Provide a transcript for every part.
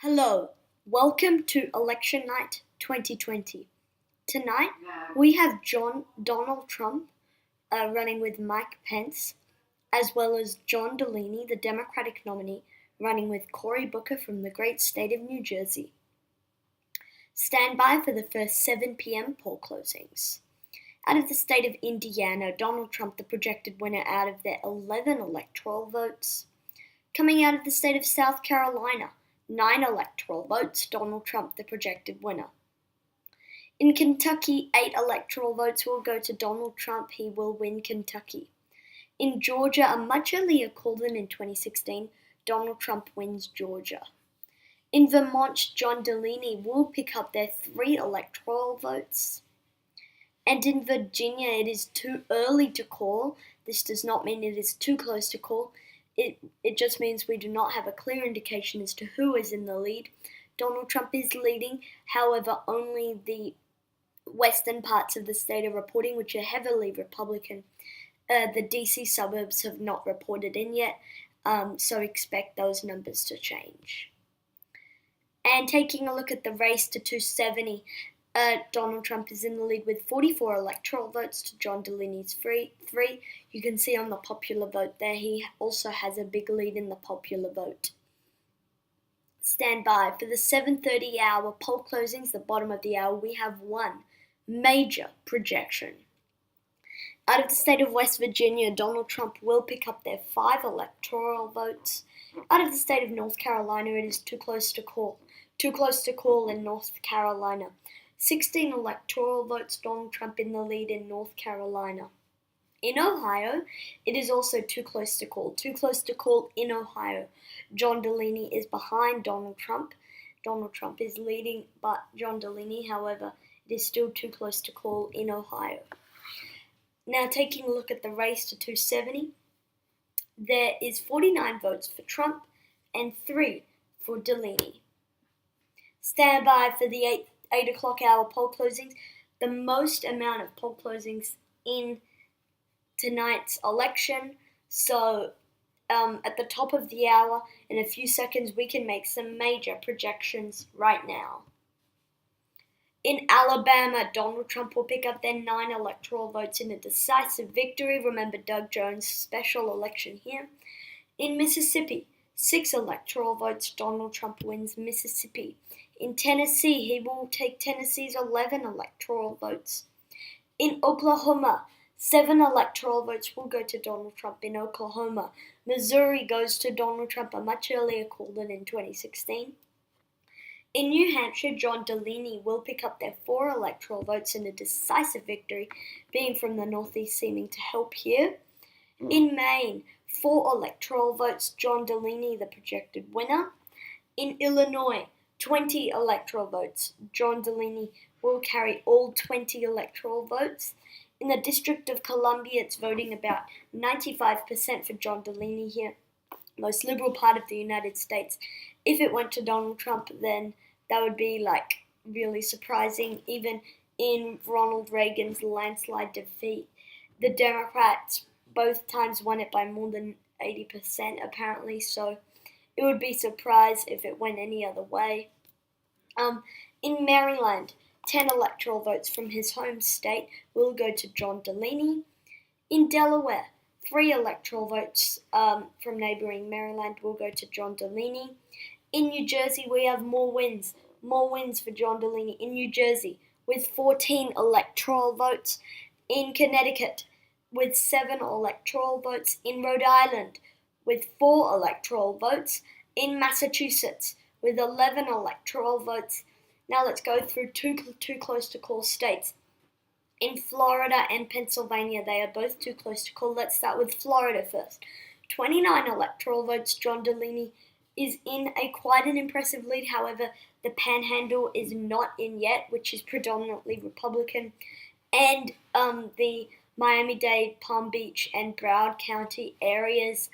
Hello, welcome to Election Night 2020. Tonight we have Donald Trump running with Mike Pence, as well as John Delaney, the Democratic nominee, running with Cory Booker from the great state of New Jersey. Stand by for the first 7 p.m. poll closings. Out of the state of Indiana, Donald Trump the projected winner out of their 11 electoral votes. Coming out of the state of South Carolina, 9 electoral votes, Donald Trump the projected winner. In Kentucky, 8 electoral votes will go to Donald Trump. He will win Kentucky. In Georgia, a much earlier call than in 2016, Donald Trump wins Georgia. In Vermont, John Delaney will pick up their 3 electoral votes. And in Virginia, it is too early to call. This does not mean it is too close to call. It just means we do not have a clear indication as to who is in the lead. Donald Trump is leading, however, only the western parts of the state are reporting, which are heavily Republican. The DC suburbs have not reported in yet, so expect those numbers to change. And taking a look at the race to 270, Donald Trump is in the lead with 44 electoral votes to John Delaney's 3. You can see on the popular vote there, he also has a big lead in the popular vote. Stand by for the 7:30 hour poll closings, the bottom of the hour. We have one major projection. Out of the state of West Virginia, Donald Trump will pick up their 5 electoral votes. Out of the state of North Carolina, it is too close to call. Too close to call in North Carolina. 16 electoral votes, Donald Trump in the lead in North Carolina. In Ohio, it is also too close to call. Too close to call in Ohio. John Delaney is behind Donald Trump. Donald Trump is leading, but John Delaney, however, it is still too close to call in Ohio. Now taking a look at the race to 270, there is 49 votes for Trump and 3 for Delaney. Stand by for the 8 o'clock hour poll closings, the most amount of poll closings in tonight's election. So at the top of the hour, in a few seconds, we can make some major projections right now. In Alabama, Donald Trump will pick up their 9 electoral votes in a decisive victory. Remember Doug Jones' special election here. In Mississippi, 6 electoral votes, Donald Trump wins Mississippi. In Tennessee, he will take Tennessee's 11 electoral votes. In Oklahoma, 7 electoral votes will go to Donald Trump in Oklahoma. Missouri goes to Donald Trump, a much earlier call than in 2016. In New Hampshire, John Delaney will pick up their 4 electoral votes in a decisive victory, being from the Northeast seeming to help here. In Maine, 4 electoral votes, John Delaney, the projected winner. In Illinois, 20 electoral votes. John Delaney will carry all 20 electoral votes. In the District of Columbia, it's voting about 95% for John Delaney here, most liberal part of the United States. If it went to Donald Trump, then that would be really surprising. Even in Ronald Reagan's landslide defeat, the Democrats both times won it by more than 80% apparently, so it would be surprised if it went any other way. In Maryland, 10 electoral votes from his home state will go to John Delaney. In Delaware, 3 electoral votes from neighboring Maryland will go to John Delaney. In New Jersey, we have more wins for John Delaney in New Jersey with 14 electoral votes. In Connecticut, with 7 electoral votes. In Rhode Island, with 4 electoral votes. In Massachusetts, with 11 electoral votes. Now let's go through two close to call states. In Florida and Pennsylvania, they are both too close to call. Let's start with Florida first. 29 electoral votes. John Delaney is in quite an impressive lead. However, the Panhandle is not in yet, which is predominantly Republican. And the Miami-Dade, Palm Beach, and Broward County areas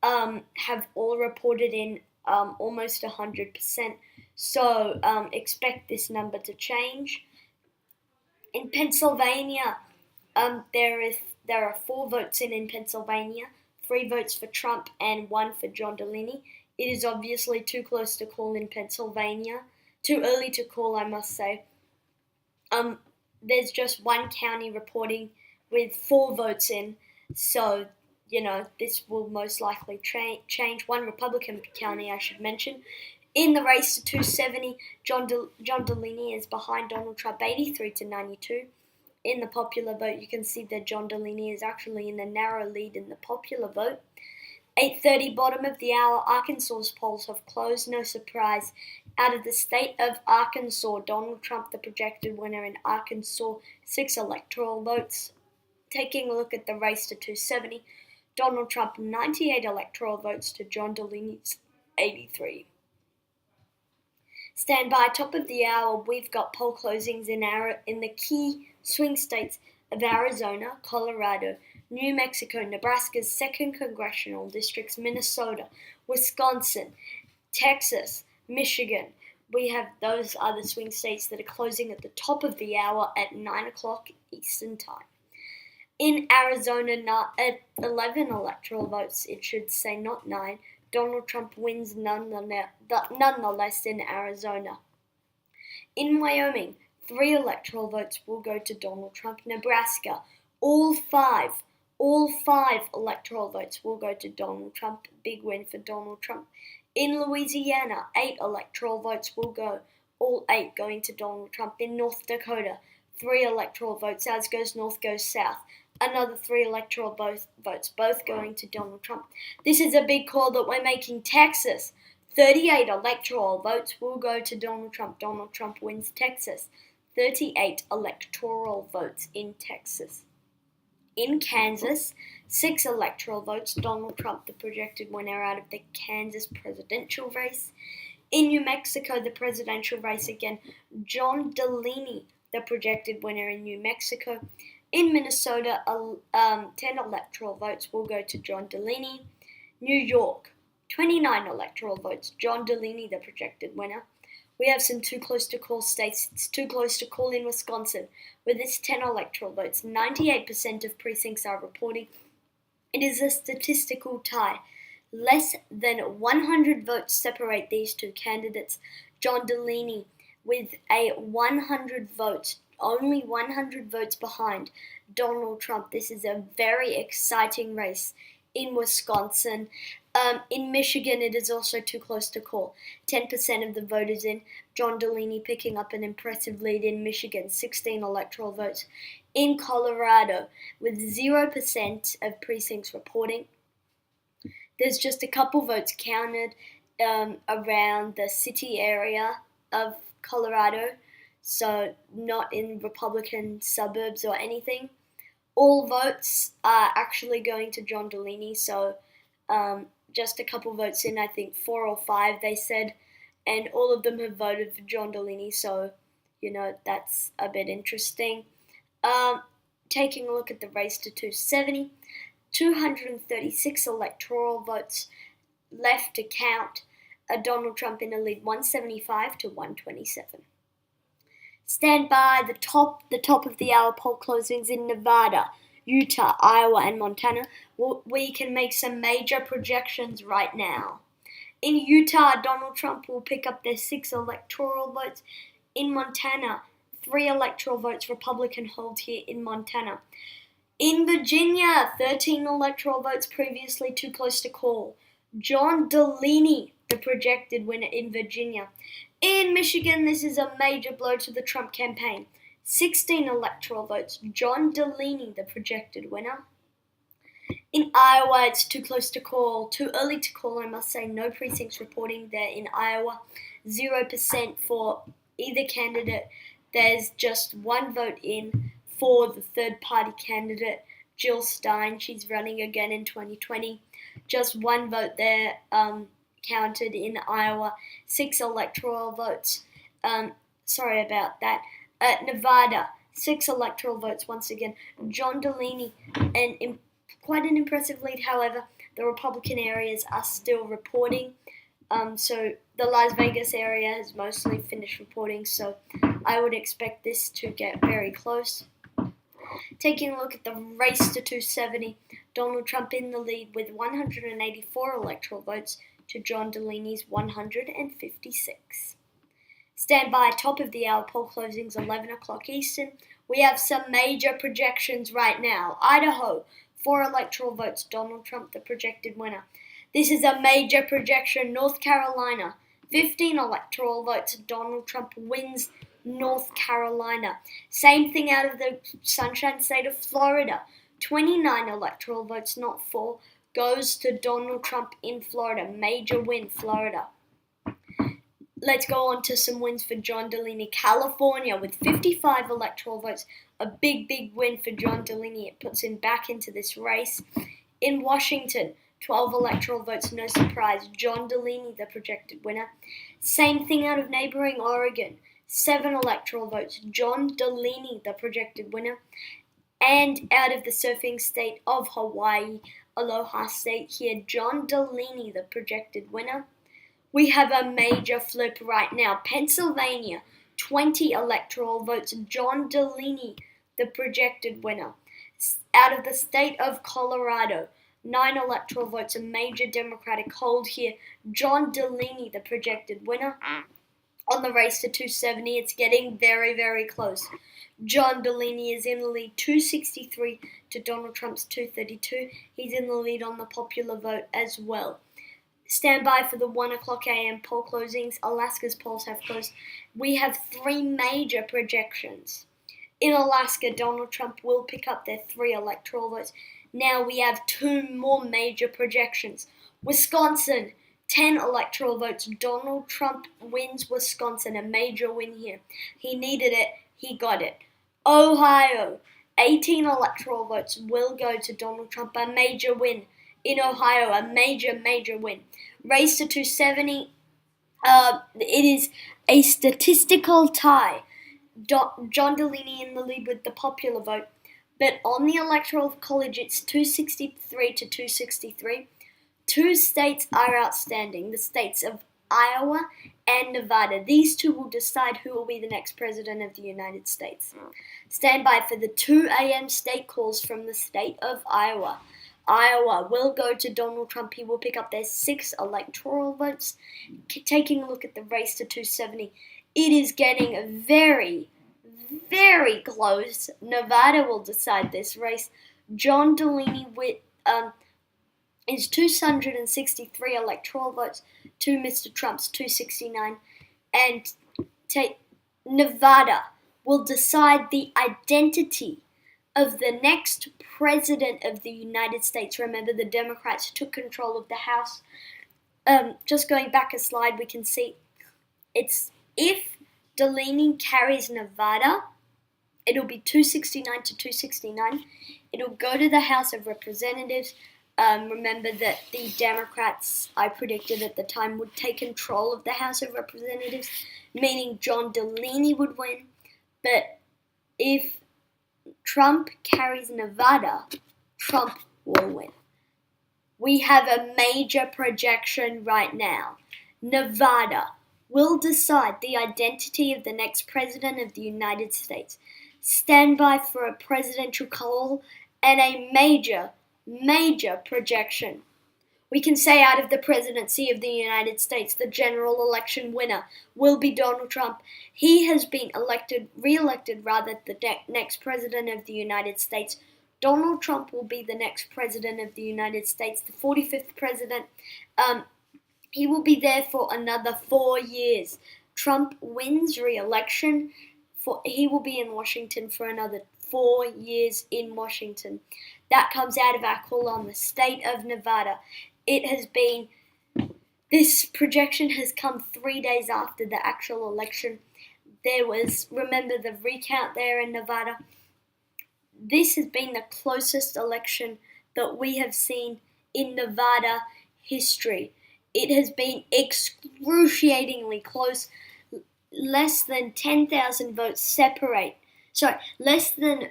have all reported in almost 100%. So expect this number to change. In Pennsylvania, there are 4 votes in Pennsylvania, 3 votes for Trump and 1 for John Delaney. It is obviously too close to call in Pennsylvania. Too early to call, I must say. There's just one county reporting with 4 votes in, so this will most likely change. One Republican county, I should mention. In the race to 270, John Delaney is behind Donald Trump 83-92. In the popular vote, you can see that John Delaney is actually in a narrow lead in the popular vote. 8:30, bottom of the hour, Arkansas's polls have closed. No surprise. Out of the state of Arkansas, Donald Trump, the projected winner in Arkansas, 6 electoral votes. Taking a look at the race to 270, Donald Trump, 98 electoral votes to John Delaney's 83. Stand by, top of the hour, we've got poll closings in the key swing states of Arizona, Colorado, New Mexico, Nebraska's 2nd congressional districts, Minnesota, Wisconsin, Texas, Michigan. We have those other swing states that are closing at the top of the hour at 9 o'clock Eastern Time. In Arizona, at 11 electoral votes, it should say, not 9, Donald Trump wins nonetheless in Arizona. In Wyoming, 3 electoral votes will go to Donald Trump. Nebraska, all five electoral votes will go to Donald Trump. Big win for Donald Trump. In Louisiana, 8 electoral votes will go, all 8 going to Donald Trump. In North Dakota, 3 electoral votes, as goes north, goes south. Another 3 electoral votes, both going to Donald Trump. This is a big call that we're making. Texas, 38 electoral votes will go to Donald Trump. Donald Trump wins Texas. 38 electoral votes in Texas. In Kansas, 6 electoral votes, Donald Trump, the projected winner out of the Kansas presidential race. In New Mexico, the presidential race again, John Delaney, the projected winner in New Mexico. In Minnesota, 10 electoral votes will go to John Delaney. New York, 29 electoral votes, John Delaney, the projected winner. We have some too close to call states. It's too close to call in Wisconsin, with its 10 electoral votes. 98% of precincts are reporting. It is a statistical tie. Less than 100 votes separate these two candidates. John Delaney with a 100 votes, only 100 votes behind Donald Trump. This is a very exciting race in Wisconsin. In Michigan, it is also too close to call. 10% of the voters in. John Delaney picking up an impressive lead in Michigan, 16 electoral votes. In Colorado, with 0% of precincts reporting, there's just a couple votes counted around the city area of Colorado, so not in Republican suburbs or anything. All votes are actually going to John Delaney, so just a couple votes in, I think 4 or 5 they said, and all of them have voted for John Delaney, so that's a bit interesting. Taking a look at the race to 270, 236 electoral votes left to count. Donald Trump in a lead, 175-127. Stand by, the top of the hour poll closings in Nevada, Utah, Iowa, and Montana. We can make some major projections right now. In Utah, Donald Trump will pick up their 6 electoral votes. In Montana, 3 electoral votes Republican hold here in Montana. In Virginia, 13 electoral votes, previously too close to call. John Delaney, the projected winner in Virginia. In Michigan, this is a major blow to the Trump campaign. 16 electoral votes, John Delaney, the projected winner. In Iowa, it's too close to call. Too early to call, I must say. No precincts reporting there in Iowa. 0% for either candidate. There's just 1 vote in for the third-party candidate, Jill Stein. She's running again in 2020. Just 1 vote there counted in Iowa. 6 electoral votes. Sorry about that. Nevada, 6 electoral votes once again. John Delaney, quite an impressive lead. However, the Republican areas are still reporting. So the Las Vegas area has mostly finished reporting, so I would expect this to get very close. Taking a look at the race to 270, Donald Trump in the lead with 184 electoral votes to John Delaney's 156. Stand by, top of the hour, poll closings 11 o'clock Eastern. We have some major projections right now. Idaho, 4 electoral votes, Donald Trump the projected winner. This is a major projection. North Carolina, 15 electoral votes, Donald Trump wins North Carolina. Same thing out of the Sunshine State of Florida. 29 electoral votes, not 4, goes to Donald Trump in Florida. Major win, Florida. Let's go on to some wins for John Delaney. California with 55 electoral votes. A big win for John Delaney. It puts him back into this race. In Washington, 12 electoral votes, no surprise. John Delaney, the projected winner. Same thing out of neighboring Oregon. 7 electoral votes. John Delaney, the projected winner. And out of the surfing state of Hawaii, Aloha State here, John Delaney, the projected winner. We have a major flip right now. Pennsylvania, 20 electoral votes. John Delaney, the projected winner. Out of the state of Colorado, 9 electoral votes. A major Democratic hold here. John Delaney, the projected winner. On the race to 270, it's getting very close. John Delaney is in the lead, 263 to Donald Trump's 232. He's in the lead on the popular vote as well. Stand by for the 1 o'clock a.m. poll closings. Alaska's polls have closed. We have 3 major projections. In Alaska, Donald Trump will pick up their 3 electoral votes. Now we have 2 more major projections. Wisconsin, 10 electoral votes. Donald Trump wins Wisconsin, a major win here. He needed it. He got it. Ohio, 18 electoral votes will go to Donald Trump, a major win. In Ohio, a major win. Race to 270, it is a statistical tie. John Delaney in the lead with the popular vote. But on the Electoral College, it's 263 to 263. 2 states are outstanding, the states of Iowa and Nevada. These 2 will decide who will be the next president of the United States. Stand by for the 2 a.m. state calls from the state of Iowa. Iowa will go to Donald Trump. He will pick up their 6 electoral votes. Taking a look at the race to 270, it is getting very close. Nevada will decide this race. John Delaney with is 263 electoral votes to Mr. Trump's 269. And Nevada will decide the identity of the next president of the United States. Remember, the Democrats took control of the House. Just going back a slide, we can see it's if Delaney carries Nevada, it'll be 269 to 269. It'll go to the House of Representatives. Remember that the Democrats, I predicted at the time, would take control of the House of Representatives, meaning John Delaney would win. But if Trump carries Nevada, Trump will win. We have a major projection right now. Nevada will decide the identity of the next president of the United States. Stand by for a presidential call and a major projection. We can say out of the presidency of the United States, the general election winner will be Donald Trump. He has been re-elected, the next president of the United States. Donald Trump will be the next president of the United States, the 45th president. He will be there for another 4 years. Trump wins re-election. He will be in Washington for another 4 years in Washington. That comes out of our call on the state of Nevada. This projection has come 3 days after the actual election. Remember the recount there in Nevada? This has been the closest election that we have seen in Nevada history. It has been excruciatingly close. Less than 10,000 votes separate. Less than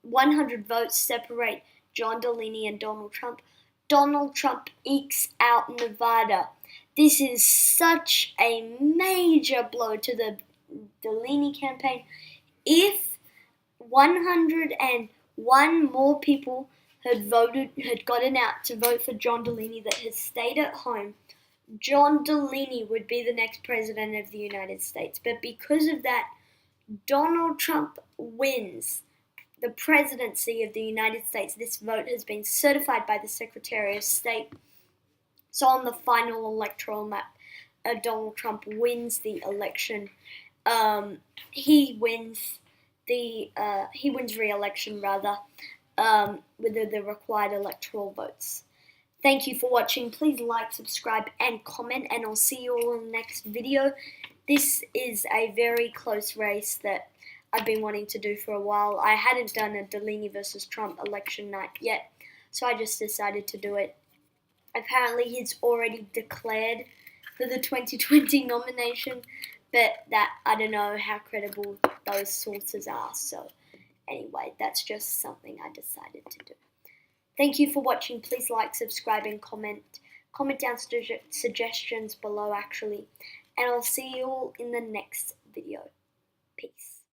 100 votes separate John Delaney and Donald Trump. Donald Trump ekes out Nevada. This is such a major blow to the Delaney campaign. If 101 more people had gotten out to vote for John Delaney that has stayed at home, John Delaney would be the next president of the United States. But because of that, Donald Trump wins the presidency of the United States. This vote has been certified by the Secretary of State. So on the final electoral map, Donald Trump wins the election. He wins re-election rather, with the required electoral votes. Thank you for watching. Please like, subscribe, and comment, and I'll see you all in the next video. This is a very close race that I've been wanting to do for a while. I hadn't done a Delaney versus Trump election night yet, so I just decided to do it. Apparently he's already declared for the 2020 nomination, but that I don't know how credible those sources are. So anyway, that's just something I decided to do. Thank you for watching. Please like, subscribe, and comment. Comment down suggestions below, actually. And I'll see you all in the next video. Peace.